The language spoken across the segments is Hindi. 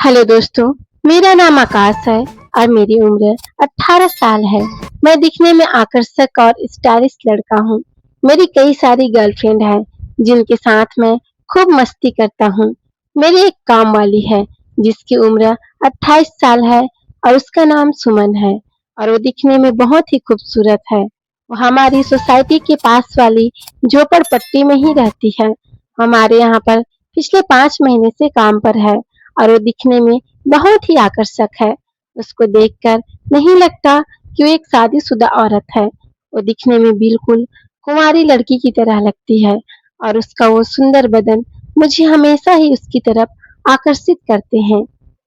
हेलो दोस्तों, मेरा नाम आकाश है और मेरी उम्र 18 साल है। मैं दिखने में आकर्षक और स्टाइलिश लड़का हूँ। मेरी कई सारी गर्लफ्रेंड हैं, जिनके साथ मैं खूब मस्ती करता हूँ। मेरी एक काम वाली है, जिसकी उम्र 28 साल है और उसका नाम सुमन है और वो दिखने में बहुत ही खूबसूरत है। वो हमारी सोसाइटी के पास वाली झोपड़पट्टी में ही रहती है। हमारे यहाँ पर पिछले 5 महीने से काम पर है और वो दिखने में बहुत ही आकर्षक है। उसको देखकर नहीं लगता कि वो एक शादीशुदा औरत है। वो दिखने में बिल्कुल कुंवारी लड़की की तरह लगती है और उसका वो सुंदर बदन मुझे हमेशा ही उसकी तरफ आकर्षित करते हैं।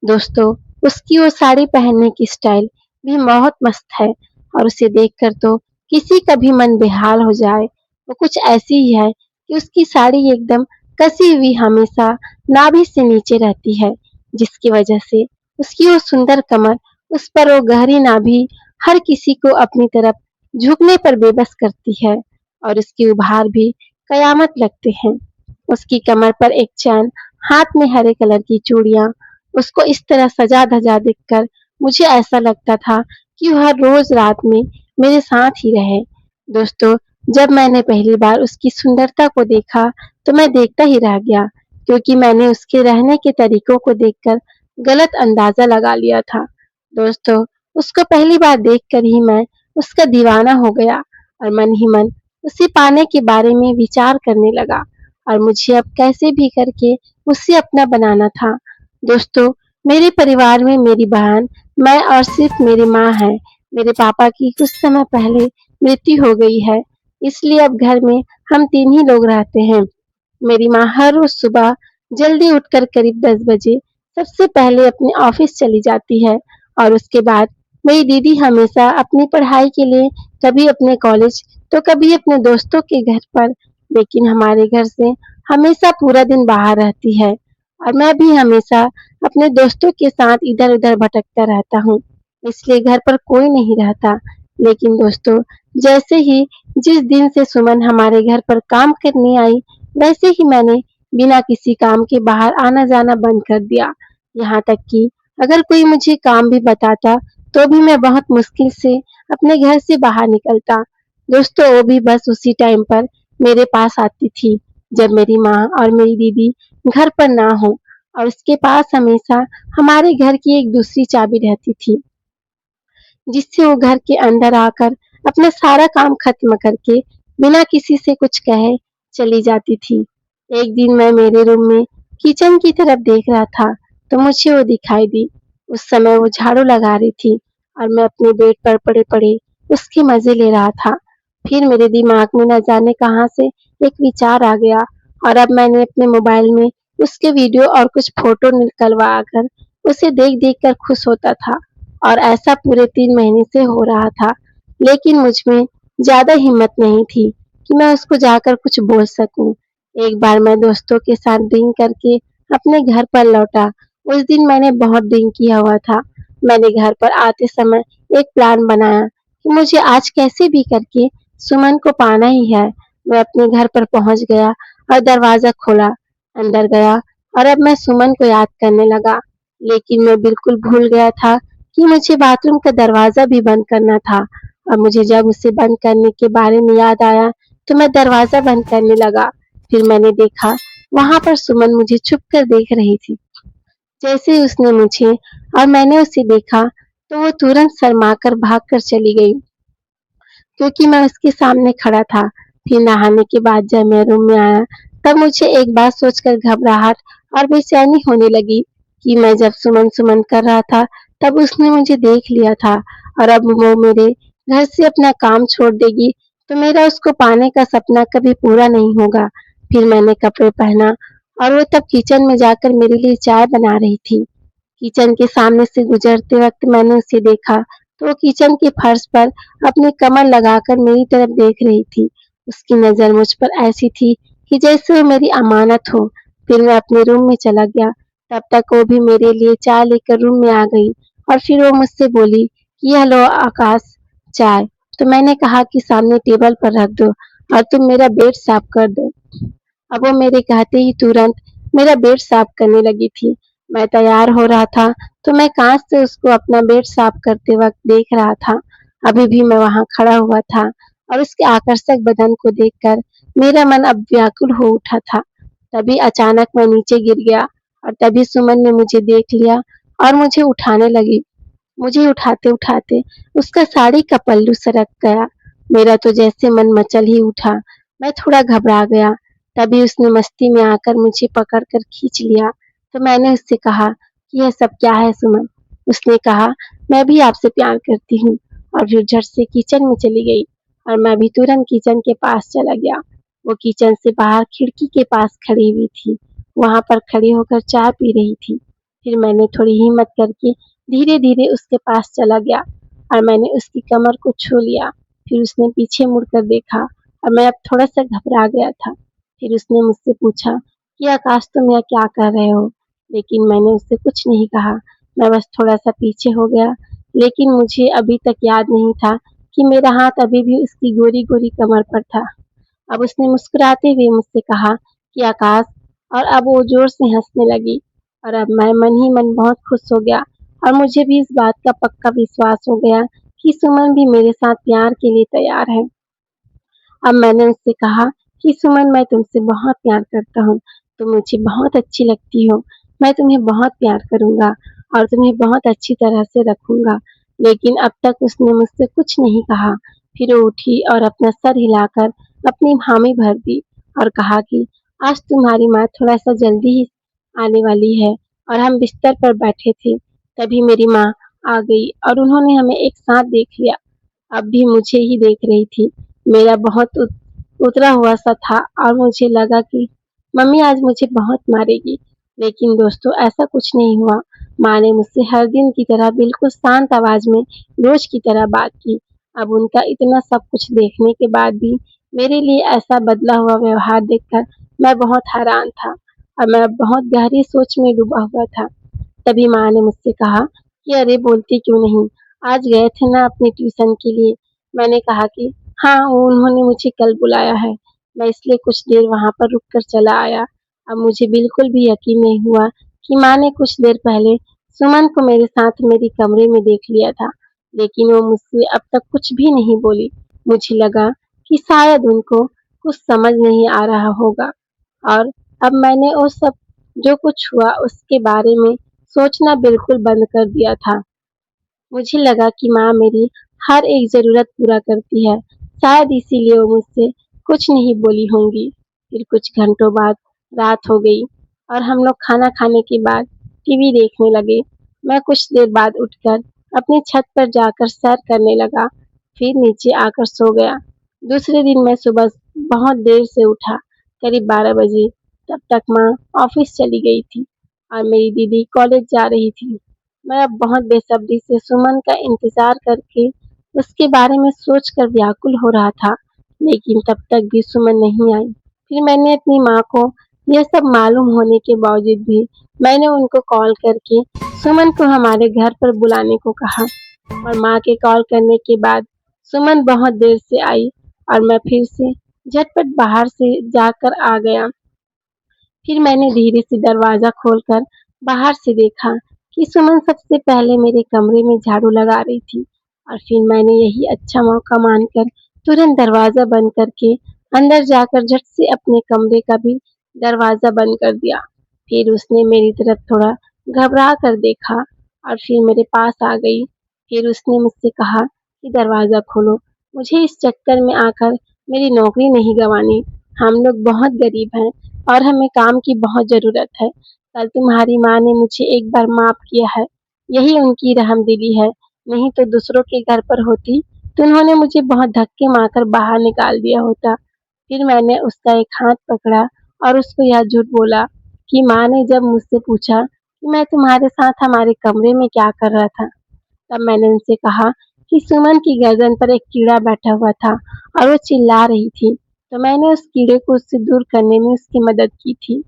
दोस्तों, उसकी वो साड़ी पहनने की स्टाइल भी बहुत मस्त है और उसे देखकर तो किसी का भी मन बेहाल हो जाए। वो कुछ ऐसी ही है कि उसकी साड़ी एकदम कसी हुई हमेशा नाभि से नीचे रहती है, जिसकी वजह से उसकी वो सुंदर कमर, उस पर वो गहरी नाभि हर किसी को अपनी तरफ झुकने पर बेबस करती है और उसकी उभार भी कयामत लगते हैं। उसकी कमर पर एक चैन, हाथ में हरे कलर की चूड़ियां, उसको इस तरह सजा धजा देखकर मुझे ऐसा लगता था कि वह हर रोज रात में मेरे साथ ही रहे। दोस्तों, जब मैंने पहली बार उसकी सुंदरता को देखा तो मैं देखता ही रह गया, क्योंकि मैंने उसके रहने के तरीकों को देखकर गलत अंदाजा लगा लिया था। दोस्तों, उसको पहली बार देखकर ही मैं उसका दीवाना हो गया और मन ही मन उसे पाने के बारे में विचार करने लगा और मुझे अब कैसे भी करके उसे अपना बनाना था। दोस्तों, मेरे परिवार में मेरी बहन, मैं और सिर्फ मेरी माँ है। मेरे पापा की कुछ समय पहले मृत्यु हो गई है, इसलिए अब घर में हम 3 ही लोग रहते हैं। मेरी माँ हर रोज सुबह जल्दी उठकर करीब 10 बजे सबसे पहले अपने ऑफिस चली जाती है और उसके बाद मेरी दीदी हमेशा अपनी पढ़ाई के लिए कभी अपने कॉलेज तो कभी अपने दोस्तों के घर पर, लेकिन हमारे घर से हमेशा पूरा दिन बाहर रहती है और मैं भी हमेशा अपने दोस्तों के साथ इधर-उधर भटकता रहता हूँ, इसलिए घर पर कोई नहीं रहता। लेकिन दोस्तों, जैसे ही जिस दिन से सुमन हमारे घर पर काम करने आई, वैसे ही मैंने बिना किसी काम के बाहर आना-जाना बंद कर दिया। यहाँ तक कि अगर कोई मुझे काम भी बताता, तो भी मैं बहुत मुश्किल से अपने घर से बाहर निकलता। दोस्तों, वो भी बस उसी टाइम पर मेरे पास आती थी, जब मेरी माँ और मेरी दीदी घर पर ना हो और उसके पास हमेशा हमारे घर की एक दूसरी चाबी रहती थी, जिससे वो घर के अंदर आकर अपना सारा काम खत्म करके बिना किसी से कुछ कहे चली जाती थी। एक दिन मैं मेरे रूम में किचन की तरफ देख रहा था, तो मुझे वो दिखाई दी। उस समय वो झाड़ू लगा रही थी और मैं अपने बेड पर पड़े-पड़े उसके मजे ले रहा था। फिर मेरे दिमाग में न जाने कहां से एक विचार आ गया और अब मैंने अपने मोबाइल में उसके वीडियो और कुछ फोटो निकलवा कर उसे देख-देख कर खुश होता था और ऐसा पूरे 3 महीने से हो रहा था। लेकिन मुझ में ज़्यादा हिम्मत नहीं थी कि मैं उसको जाकर कुछ बोल सकूँ। एक बार मैं दोस्तों के साथ ड्रिंक करके अपने घर पर लौटा। उस दिन मैंने बहुत ड्रिंक किया हुआ था। मैंने घर पर आते समय एक प्लान बनाया कि मुझे आज कैसे भी करके सुमन को पाना ही है। मैं अपने घर पर पहुँच गया और दरवाज़ा खोला, अंदर गया और अब मैं सुमन को याद करने लगा। लेकिन मैं बिल्कुल भूल गया था कि मुझे बाथरूम का दरवाज़ा भी बंद करना था और मुझे जब उसे बंद करने के बारे में याद आया, तो मैं दरवाज़ा बंद करने लगा। फिर मैंने देखा, वहाँ पर सुमन मुझे छुप कर देख रही थी। जैसे ही उसने मुझे और मैंने उसे देखा, तो वो तुरंत शर्माकर भागकर चली गई, क्योंकि मैं उसके सामने खड़ा था। फिर नहाने के बाद जब मैं रूम में आया, तब मुझे एक बात सोचकर घबराहट और बेचैनी होने लगी कि मैं जब सुमन-सुमन कर रहा था, तब उसने मुझे देख लिया था और अब वो मेरे घर से अपना काम छोड़ देगी, तो मेरा उसको पाने का सपना कभी पूरा नहीं होगा। फिर मैंने कपड़े पहना और वो तब किचन में जाकर मेरे लिए चाय बना रही थी। किचन के सामने से गुजरते वक्त मैंने उसे देखा, तो वो किचन के फर्श पर अपनी कमर लगाकर मेरी तरफ देख रही थी। उसकी नज़र मुझ पर ऐसी थी कि जैसे वो मेरी अमानत हो। फिर मैं अपने रूम में चला गया। तब तक वो भी मेरे लिए चाय लेकर रूम में आ गई और फिर वो मुझसे बोली कि यह लो आकाश, चाय। तो मैंने कहा कि सामने टेबल पर रख दो और तुम मेरा बेड साफ कर दो। अब वो मेरे कहते ही तुरंत मेरा बेड साफ करने लगी थी। मैं तैयार हो रहा था तो मैं कांच से उसको अपना बेड साफ करते वक्त देख रहा था। अभी भी मैं वहां खड़ा हुआ था और उसके आकर्षक बदन को देखकर मेरा मन अब व्याकुल हो उठा था। तभी अचानक मैं नीचे गिर गया और तभी सुमन ने मुझे देख लिया और मुझे उठाने लगी। मुझे उठाते-उठाते उसका साड़ी का पल्लू सरक गया। मेरा तो जैसे मन मचल ही उठा। मैं थोड़ा घबरा गया। तभी उसने मस्ती में आकर मुझे पकड़कर खींच लिया। तो मैंने उससे कहा कि यह सब क्या है सुमन? उसने कहा मैं भी आपसे प्यार करती हूँ और फिर झट से किचन में चली गई और मैं भी तुरंत किचन के पास चला गया। वो किचन से बाहर खिड़की के पास खड़ी हुई थी। वहां पर खड़ी होकर चाय पी रही थी। फिर मैंने थोड़ी हिम्मत करके धीरे-धीरे उसके पास चला गया और मैंने उसकी कमर को छू लिया। फिर उसने पीछे मुड़कर देखा और मैं अब थोड़ा-सा घबरा गया था। फिर उसने मुझसे पूछा कि आकाश तुम यहाँ क्या कर रहे हो? लेकिन मैंने उससे कुछ नहीं कहा। मैं बस थोड़ा-सा पीछे हो गया। लेकिन मुझे अभी तक याद नहीं था कि मेरा हाथ अभी भी उसकी गोरी-गोरी कमर पर था। अब उसने मुस्कुराते हुए मुझसे कहा कि आकाश और अब वो जोर से हंसने लगी और अब मैं मन ही मन बहुत खुश हो गया और मुझे भी इस बात का पक्का विश्वास हो गया कि सुमन भी मेरे साथ प्यार के लिए तैयार है। अब मैंने उससे कहा कि सुमन मैं तुमसे बहुत प्यार करता हूँ, तुम मुझे बहुत अच्छी लगती हो, मैं तुम्हें बहुत प्यार करूँगा और तुम्हें बहुत अच्छी तरह से रखूँगा। लेकिन अब तक उसने मुझसे कुछ नहीं कहा। फिर वो उठी और अपना सर हिलाकर अपनी हामी भर दी और कहा कि आज तुम्हारी माँ थोड़ा-सा जल्दी ही आने वाली है और हम बिस्तर पर बैठे थे, तभी मेरी माँ आ गई और उन्होंने हमें एक साथ देख लिया। अब भी मुझे ही देख रही थी। मेरा बहुत उतरा हुआ सा था और मुझे लगा कि मम्मी आज मुझे बहुत मारेगी। लेकिन दोस्तों ऐसा कुछ नहीं हुआ। माँ ने मुझसे हर दिन की तरह बिल्कुल शांत आवाज में रोज की तरह बात की। अब उनका इतना सब कुछ देखने के बाद भी मेरे लिए ऐसा बदला हुआ व्यवहार देखकर मैं बहुत हैरान था और मैं बहुत गहरी सोच में डूबा हुआ था। तभी माँ ने मुझसे कहा कि अरे बोलती क्यों नहीं, आज गए थे ना अपने ट्यूशन के लिए। मैंने कहा कि हाँ, उन्होंने मुझे कल बुलाया है, मैं इसलिए कुछ देर वहाँ पर रुक कर चला आया। अब मुझे बिल्कुल भी यकीन नहीं हुआ कि माँ ने कुछ देर पहले सुमन को मेरे साथ मेरे कमरे में देख लिया था, लेकिन वो मुझसे अब तक कुछ भी नहीं बोली। मुझे लगा कि शायद उनको कुछ समझ नहीं आ रहा होगा और अब मैंने वो सब जो कुछ हुआ उसके बारे में सोचना बिल्कुल बंद कर दिया था। मुझे लगा कि माँ मेरी हर एक ज़रूरत पूरा करती है, शायद इसीलिए वो मुझसे कुछ नहीं बोली होंगी। फिर कुछ घंटों बाद रात हो गई और हम लोग खाना खाने के बाद टीवी देखने लगे। मैं कुछ देर बाद उठकर अपनी छत पर जाकर सैर करने लगा, फिर नीचे आकर सो गया। दूसरे दिन मैं सुबह बहुत देर से उठा, करीब 12 बजे। तब तक माँ ऑफिस चली गई थी और मेरी दीदी कॉलेज जा रही थी। मैं अब बहुत बेसब्री से सुमन का इंतजार करके उसके बारे में सोचकर व्याकुल हो रहा था, लेकिन तब तक भी सुमन नहीं आई। फिर मैंने अपनी माँ को यह सब मालूम होने के बावजूद भी मैंने उनको कॉल करके सुमन को हमारे घर पर बुलाने को कहा और माँ के कॉल करने के बाद सुमन बहुत देर से आई और मैं फिर से झटपट बाहर से जाकर आ गया। फिर मैंने धीरे से दरवाज़ा खोलकर बाहर से देखा कि सुमन सबसे पहले मेरे कमरे में झाड़ू लगा रही थी और फिर मैंने यही अच्छा मौका मानकर तुरंत दरवाज़ा बंद करके अंदर जाकर झट से अपने कमरे का भी दरवाज़ा बंद कर दिया। फिर उसने मेरी तरफ थोड़ा घबरा कर देखा और फिर मेरे पास आ गई। फिर उसने मुझसे कहा कि दरवाज़ा खोलो, मुझे इस चक्कर में आकर मेरी नौकरी नहीं गंवानी। हम लोग बहुत गरीब हैं और हमें काम की बहुत ज़रूरत है। कल तुम्हारी माँ ने मुझे एक बार माफ़ किया है, यही उनकी रहमदिली है, नहीं तो दूसरों के घर पर होती तो उन्होंने मुझे बहुत धक्के मारकर बाहर निकाल दिया होता। फिर मैंने उसका एक हाथ पकड़ा और उसको यह झूठ बोला कि माँ ने जब मुझसे पूछा कि मैं तुम्हारे साथ हमारे कमरे में क्या कर रहा था, तब मैंने उनसे कहा कि सुमन की गर्दन पर एक कीड़ा बैठा हुआ था और वो चिल्ला रही थी, तो मैंने उस कीड़े को उससे दूर करने में उसकी मदद की थी।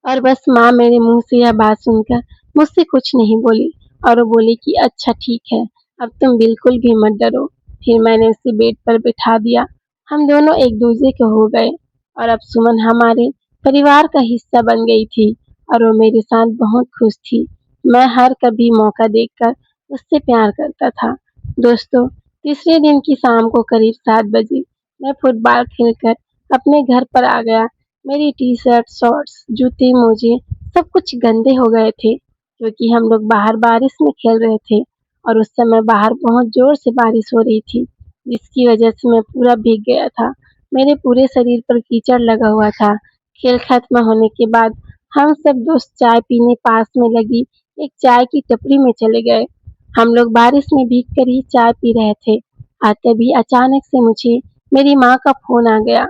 और बस माँ मेरे मुँह से यह बात सुनकर मुझसे कुछ नहीं बोली और वो बोली कि अच्छा ठीक है, अब तुम बिल्कुल भी मत डरो। फिर मैंने उसे बेड पर बिठा दिया। हम दोनों एक दूसरे के हो गए और अब सुमन हमारे परिवार का हिस्सा बन गई थी और वो मेरे साथ बहुत खुश थी। मैं हर कभी मौका देखकर उससे प्यार करता था। दोस्तों, तीसरे दिन की शाम को करीब 7 बजे मैं फुटबॉल खेलकर अपने घर पर आ गया। मेरी टी-शर्ट, शॉर्ट्स, जूते, मोजे सब कुछ गंदे हो गए थे क्योंकि हम लोग बाहर बारिश में खेल रहे थे और उस समय बाहर बहुत जोर से बारिश हो रही थी, जिसकी वजह से मैं पूरा भीग गया था। मेरे पूरे शरीर पर कीचड़ लगा हुआ था। खेल खत्म होने के बाद हम सब दोस्त चाय पीने पास में लगी एक चाय की टपरी में चले गए। हम लोग बारिश में भीगकर ही चाय पी रहे थे और तभी अचानक से मुझे मेरी माँ का फ़ोन आ गया।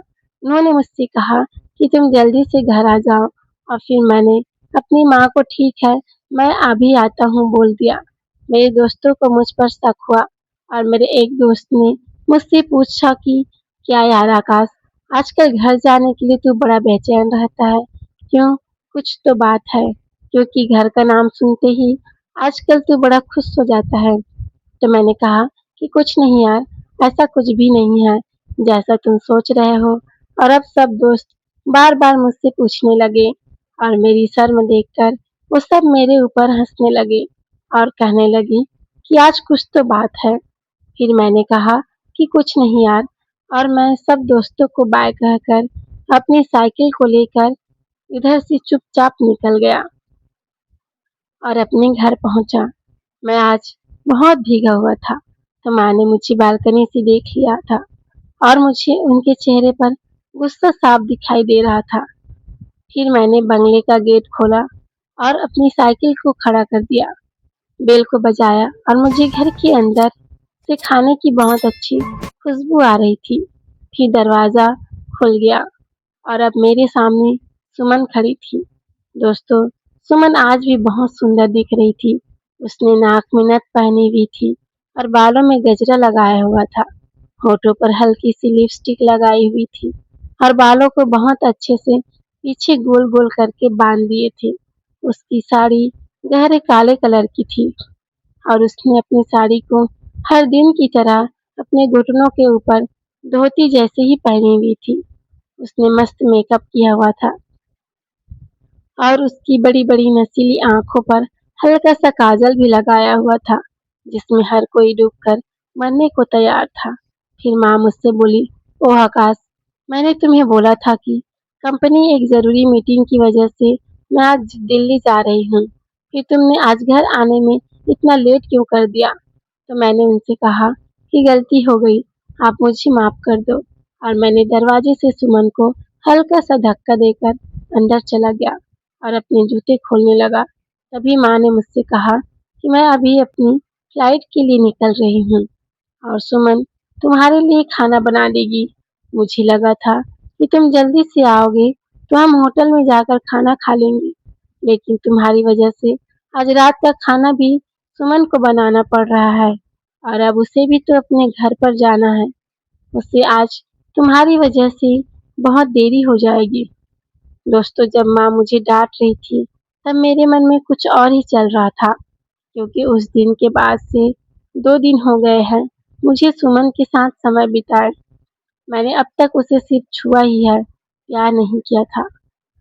उन्होंने मुझसे कहा कि तुम जल्दी से घर आ जाओ और फिर मैंने अपनी माँ को ठीक है, मैं अभी आता हूँ बोल दिया। मेरे दोस्तों को मुझ पर शक हुआ और मेरे एक दोस्त ने मुझसे पूछा कि क्या यार आकाश, आजकल घर जाने के लिए तू बड़ा बेचैन रहता है, क्यों? कुछ तो बात है, क्योंकि घर का नाम सुनते ही आजकल तू बड़ा खुश हो जाता है। तो मैंने कहा कि कुछ नहीं यार, ऐसा कुछ भी नहीं है जैसा तुम सोच रहे हो। और अब सब दोस्त बार-बार मुझसे पूछने लगे और मेरी शर्म देखकर वो सब मेरे ऊपर हंसने लगे और कहने लगे कि आज कुछ तो बात है। फिर मैंने कहा कि कुछ नहीं यार, और मैं सब दोस्तों को बाय कहकर अपनी साइकिल को लेकर इधर से चुपचाप निकल गया और अपने घर पहुंचा। मैं आज बहुत भीगा हुआ था, तो माँ ने मुझे बालकनी से देख लिया था और मुझे उनके चेहरे पर गुस्सा साफ दिखाई दे रहा था। फिर मैंने बंगले का गेट खोला और अपनी साइकिल को खड़ा कर दिया, बेल को बजाया और मुझे घर के अंदर से खाने की बहुत अच्छी खुशबू आ रही थी। फिर दरवाज़ा खुल गया और अब मेरे सामने सुमन खड़ी थी। दोस्तों, सुमन आज भी बहुत सुंदर दिख रही थी। उसने नाक में नथ पहनी हुई थी और बालों में गजरा लगाया हुआ था। होठों पर हल्की सी लिपस्टिक लगाई हुई थी और बालों को बहुत अच्छे से पीछे गोल-गोल करके बांध दिए थे। उसकी साड़ी गहरे काले कलर की थी और उसने अपनी साड़ी को हर दिन की तरह अपने घुटनों के ऊपर धोती जैसे ही पहनी हुई थी। उसने मस्त मेकअप किया हुआ था और उसकी बड़ी-बड़ी नसीली आँखों पर हल्का-सा काजल भी लगाया हुआ था, जिसमें हर कोई डूबकर मरने को तैयार था। फिर माँ मुझसे बोली, "ओह आकाश, मैंने तुम्हें बोला था कि कंपनी एक ज़रूरी मीटिंग की वजह से मैं आज दिल्ली जा रही हूँ। फिर तुमने आज घर आने में इतना लेट क्यों कर दिया?" तो मैंने उनसे कहा कि गलती हो गई, आप मुझे माफ़ कर दो, और मैंने दरवाजे से सुमन को हल्का-सा धक्का देकर अंदर चला गया और अपने जूते खोलने लगा। तभी माँ ने मुझसे कहा कि मैं अभी अपनी फ्लाइट के लिए निकल रही हूँ और सुमन तुम्हारे लिए खाना बना देगी। मुझे लगा था कि तुम जल्दी से आओगे तो हम होटल में जाकर खाना खा लेंगे, लेकिन तुम्हारी वजह से आज रात का खाना भी सुमन को बनाना पड़ रहा है और अब उसे भी तो अपने घर पर जाना है। उसे आज तुम्हारी वजह से बहुत देरी हो जाएगी। दोस्तों, जब माँ मुझे डांट रही थी, तब मेरे मन में कुछ और ही चल रहा था, क्योंकि उस दिन के बाद से 2 दिन हो गए हैं मुझे सुमन के साथ समय बिताए। मैंने अब तक उसे सिर्फ छुआ ही है, प्यार नहीं किया था।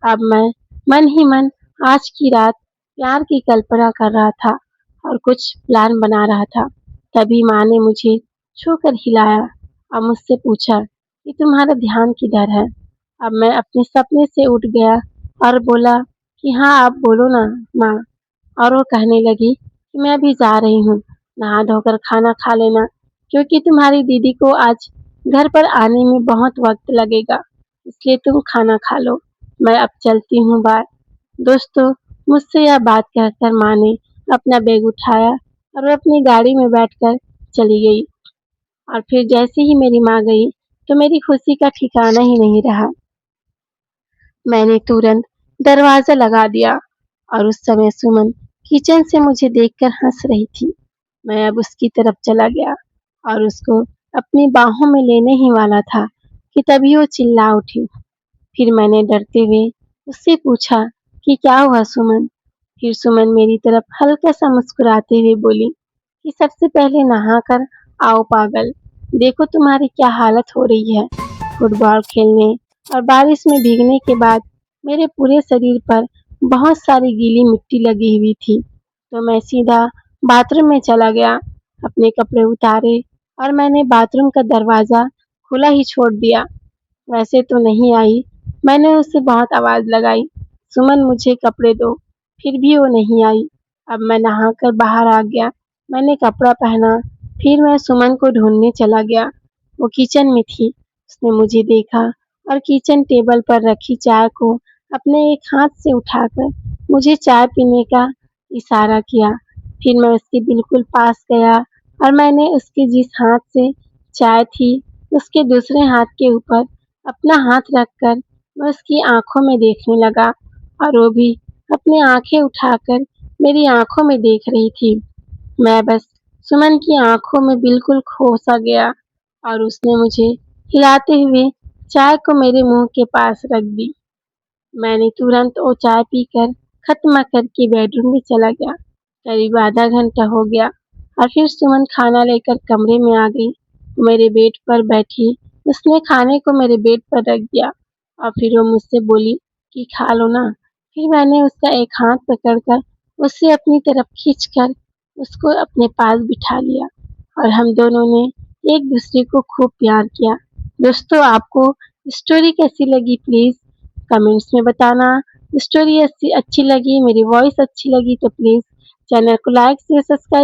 अब मैं मन ही मन आज की रात प्यार की कल्पना कर रहा था और कुछ प्लान बना रहा था। तभी माँ ने मुझे छूकर हिलाया और मुझसे पूछा कि तुम्हारा ध्यान किधर है? अब मैं अपने सपने से उठ गया और बोला कि हाँ, आप बोलो ना माँ। और वो कहने लगी कि मैं अभी जा रही हूँ, नहा धोकर खाना खा लेना, क्योंकि तुम्हारी दीदी को आज घर पर आने में बहुत वक्त लगेगा, इसलिए तुम खाना खा लो। मैं अब चलती हूँ, बाय। दोस्तों, मुझसे यह बात कहकर माँ ने अपना बैग उठाया और वो अपनी गाड़ी में बैठकर चली गई। और फिर जैसे ही मेरी माँ गई, तो मेरी खुशी का ठिकाना ही नहीं रहा। मैंने तुरंत दरवाज़ा लगा दिया और उस समय सुमन किचन से मुझे देखकर हंस रही थी। मैं अब उसकी तरफ चला गया और उसको अपनी बाहों में लेने ही वाला था कि तभी वो चिल्ला उठी। फिर मैंने डरते हुए उससे पूछा कि क्या हुआ सुमन? फिर सुमन मेरी तरफ हल्का-सा मुस्कुराते हुए बोली कि सबसे पहले नहाकर आओ पागल, देखो तुम्हारी क्या हालत हो रही है। फुटबॉल खेलने और बारिश में भीगने के बाद मेरे पूरे शरीर पर बहुत सारी गीली मिट्टी लगी हुई थी। तो मैं सीधा बाथरूम में चला गया, अपने कपड़े उतारे और मैंने बाथरूम का दरवाज़ा खुला ही छोड़ दिया। वैसे तो नहीं आई, मैंने उससे बहुत आवाज़ लगाई, सुमन मुझे कपड़े दो, फिर भी वो नहीं आई। अब मैं नहाकर बाहर आ गया, मैंने कपड़ा पहना, फिर मैं सुमन को ढूंढने चला गया। वो किचन में थी, उसने मुझे देखा और किचन टेबल पर रखी चाय को अपने एक हाथ से उठाकर मुझे चाय पीने का इशारा किया। फिर मैं उसके बिल्कुल पास गया और मैंने उसके जिस हाथ से चाय थी, उसके दूसरे हाथ के ऊपर अपना हाथ रखकर मैं उसकी आँखों में देखने लगा और वो भी अपनी आँखें उठाकर मेरी आँखों में देख रही थी। मैं बस सुमन की आँखों में बिल्कुल खो सा गया और उसने मुझे हिलाते हुए चाय को मेरे मुँह के पास रख दी। मैंने तुरंत वो चाय पीकर खत्म करके बेडरूम में चला गया। करीब आधा घंटा हो गया और फिर सुमन खाना लेकर कमरे में आ गई। वो मेरे बेड पर बैठी, उसने खाने को मेरे बेड पर रख दिया और फिर वो मुझसे बोली कि खा लो ना। फिर मैंने उसका एक हाथ पकड़कर उसे अपनी तरफ खींचकर उसको अपने पास बिठा लिया और हम दोनों ने एक दूसरे को खूब प्यार किया। दोस्तों, आपको स्टोरी कैसी लगी प्लीज़ कमेंट्स में बताना। स्टोरी अच्छी अच्छी लगी, मेरी वॉइस अच्छी लगी तो प्लीज़ चैनल को लाइक शेयर सब्सक्राइब